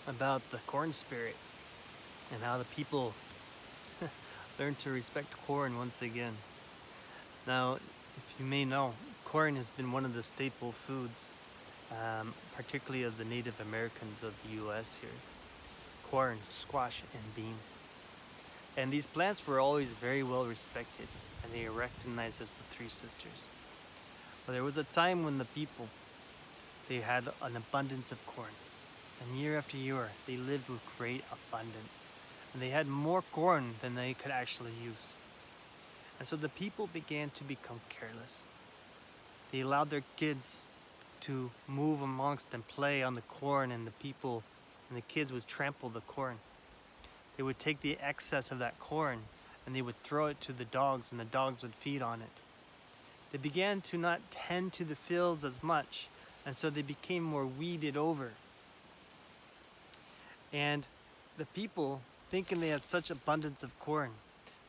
about the corn spirit and how the people learned to respect corn once again. Now, if you may know, corn has been one of the staple foods, particularly of the Native Americans of the US here. Corn, squash, and beans. And these plants were always very well respected, and they are recognized as the Three Sisters. But there was a time when the people, they had an abundance of corn. And year after year, they lived with great abundance. And they had more corn than they could actually use. And so the people began to become careless. They allowed their kids to move amongst and play on the corn, and the people and the kids would trample the corn. They would take the excess of that corn and they would throw it to the dogs, and the dogs would feed on it. They began to not tend to the fields as much, and so they became more weeded over. And the people, thinking they had such abundance of corn,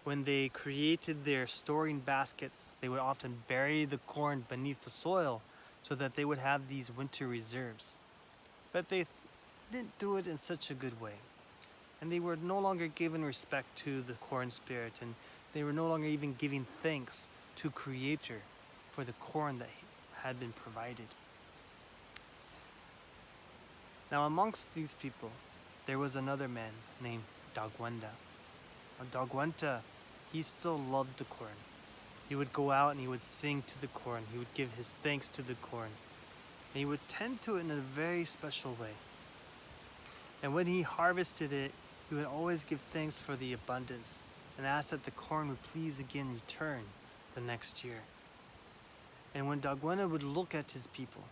when they created their storing baskets, they would often bury the corn beneath the soil so that they would have these winter reserves. But they didn't do it in such a good way. And they were no longer giving respect to the corn spirit, and they were no longer even giving thanks to Creator for the corn that had been provided. Now, amongst these people, there was another man named Dagwenda. Now, Dagwenda, he still loved the corn. He would go out and he would sing to the corn. He would give his thanks to the corn. And he would tend to it in a very special way. And when he harvested it, he would always give thanks for the abundance and ask that the corn would please again return the next year. And when Dagwena would look at his people,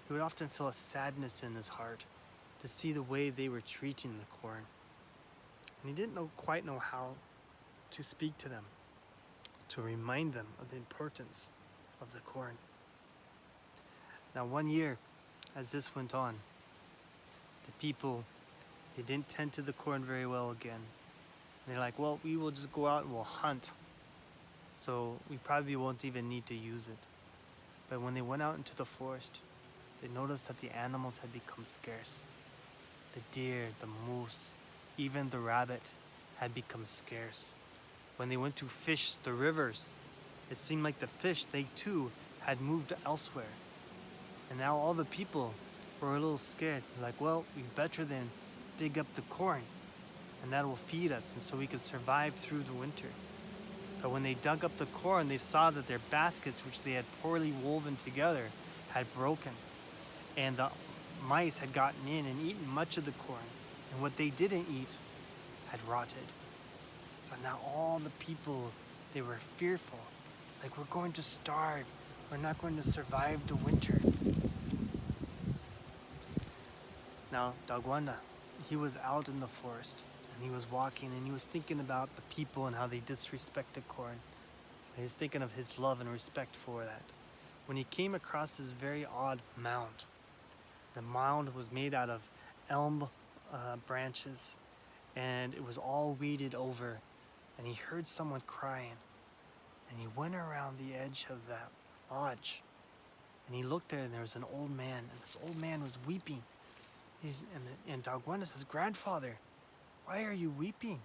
he would often feel a sadness in his heart to see the way they were treating the corn. And he didn't quite know how to speak to them, to remind them of the importance of the corn. Now, one year, as this went on, the people, they didn't tend to the corn very well again. And they're like, well, we will just go out and we'll hunt, so we probably won't even need to use it. But when they went out into the forest, they noticed that the animals had become scarce. The deer, the moose, even the rabbit had become scarce. When they went to fish the rivers, it seemed like the fish, they too, had moved elsewhere. And now all the people were a little scared. Like, well, we better than dig up the corn, and that will feed us, and so we could survive through the winter. But when they dug up the corn, they saw that their baskets, which they had poorly woven together, had broken. And the mice had gotten in and eaten much of the corn, and what they didn't eat had rotted. So now all the people, they were fearful. Like, we're going to starve. We're not going to survive the winter. Now, Dagwanda, he was out in the forest, and he was walking, and he was thinking about the people and how they disrespected corn. And he was thinking of his love and respect for that, when he came across this very odd mound. The mound was made out of elm branches, and it was all weeded over, and he heard someone crying, and he went around the edge of that lodge, and he looked there, and there was an old man, and this old man was weeping. And Dagwanda says, "Grandfather, why are you weeping?"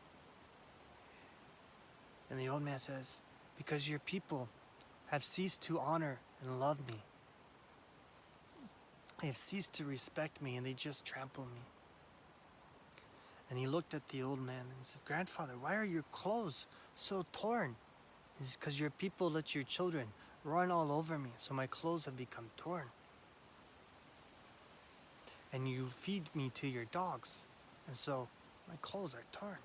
And the old man says, "Because your people have ceased to honor and love me. They have ceased to respect me, and they just trample me." And he looked at the old man and he said, "Grandfather, why are your clothes so torn?" He says, "Because your people let your children run all over me, so my clothes have become torn. And you feed me to your dogs, and so my clothes are torn."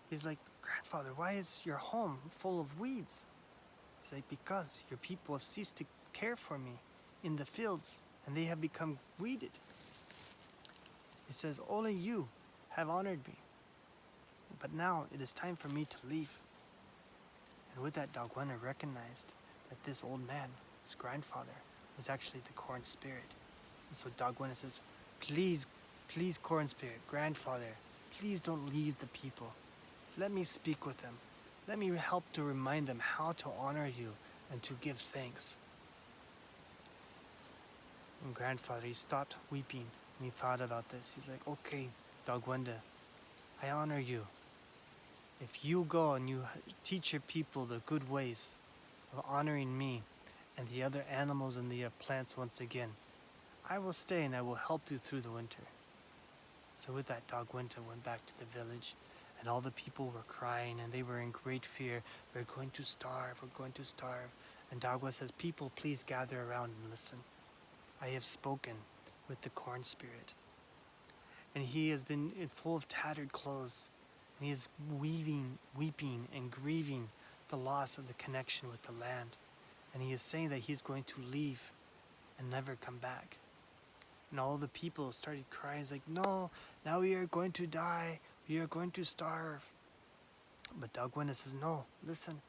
He's like, "Grandfather, why is your home full of weeds?" He's like, "Because your people have ceased to care for me in the fields, and they have become weeded." He says, "Only you have honored me, but now it is time for me to leave." And with that, Dagwanda recognized that this old man, his grandfather, was actually the corn spirit. And so Dagwanda says, "Please, please, corn spirit, grandfather, please don't leave the people. Let me speak with them. Let me help to remind them how to honor you and to give thanks." And grandfather, he stopped weeping And he thought about this. He's like, okay, Dagwenda, I honor you. If you go and you teach your people the good ways of honoring me and the other animals and the plants once again, I will stay and I will help you through the winter. So with that, Dagwenta went back to the village, and all the people were crying and they were in great fear. We're going to starve, we're going to starve. And Dagwa says, people, please gather around and listen. I have spoken with the corn spirit. And he has been in full of tattered clothes, and he is weeping and grieving the loss of the connection with the land. And he is saying that he's going to leave and never come back. And all the people started crying, it's like, no, now we are going to die, we are going to starve. But Dagwenda says, no, listen,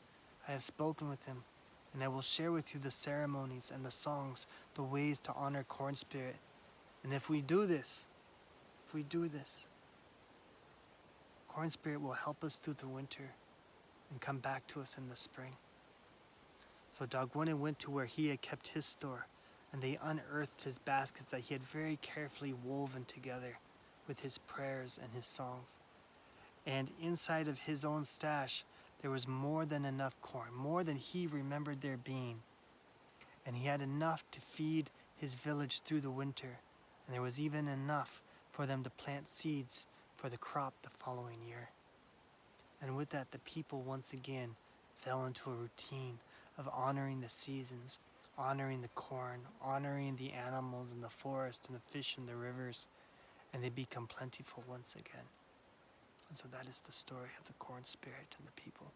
I have spoken with him, and I will share with you the ceremonies and the songs, the ways to honor corn spirit. And if we do this, corn spirit will help us through the winter and come back to us in the spring. So Dagwenda went to where he had kept his store, and they unearthed his baskets that he had very carefully woven together with his prayers and his songs. And inside of his own stash, there was more than enough corn, more than he remembered there being. And he had enough to feed his village through the winter, and there was even enough for them to plant seeds for the crop the following year. And with that, the people once again fell into a routine of honoring the seasons, honoring the corn, honoring the animals in the forest and the fish in the rivers, and they become plentiful once again. And so that is the story of the corn spirit and the people.